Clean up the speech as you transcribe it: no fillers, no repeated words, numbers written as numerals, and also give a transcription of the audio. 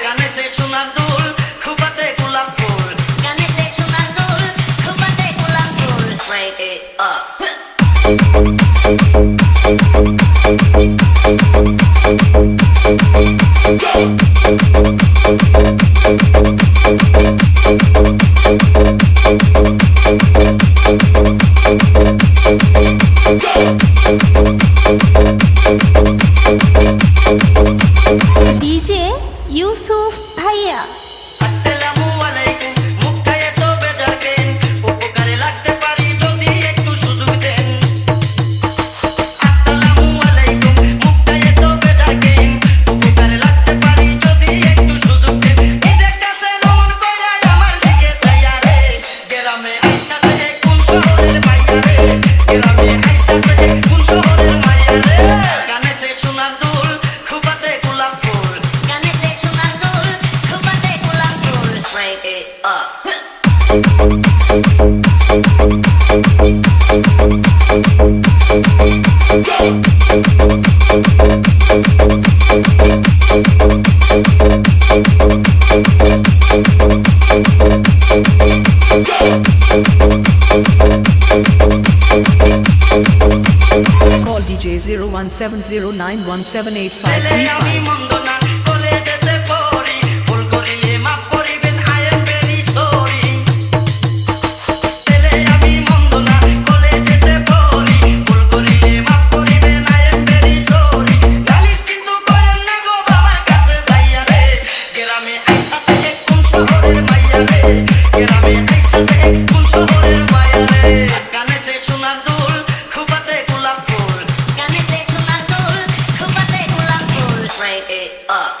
গানেতে সোনার দুল খুবাতে গোলাপ ফুল গানেতে সোনার দুল খুবাতে গোলাপ ফুল Crank it up DJ Yusuf Bhaiya আসসালামু আলাইকুম মুক্তায়ে তো বেজাকেন উপকারে লাগতে পারি যদি একটু সুযোগ দেন আসসালামু আলাইকুম মুক্তায়ে তো বেজাকেন উপকারে লাগতে পারি যদি একটু সুযোগ দেন এই দেখতাছে মন কইরা আমার দিকে চাইয়া রে গ্রামে আইসাছে কোন শহরের মাইয়া রে গ্রামে আইসাছে কোন শহরের মাইয়া রে গানেতে সোনার দুল খুবাতে গোলাপ ফুল গানেতে সোনার দুল খুবাতে গোলাপ ফুল Crank it up Call DJ 017091785335. আমি মন্দ না কলেজেতে পড়ি ভুল করিলে মাফ করিবেন I am very sorry ছেলে আমি মন্দ না কলেজেতে পড়ি ভুল করিলে মাফ করিবেন I am very sorry গালিস কিন্তু করেন না গো বাবার কাছে যাইয়া রে গ্রামে আইসাতে কোন শহরের মাইয়া রে গ্রামে আইসাতে কোন শহরের মাইয়া রে গানেতে সোনার দুল খুবাতে গোলাপ ফুল গানেতে সোনার দুল খুবাতে গোলাপ ফুল Crank it up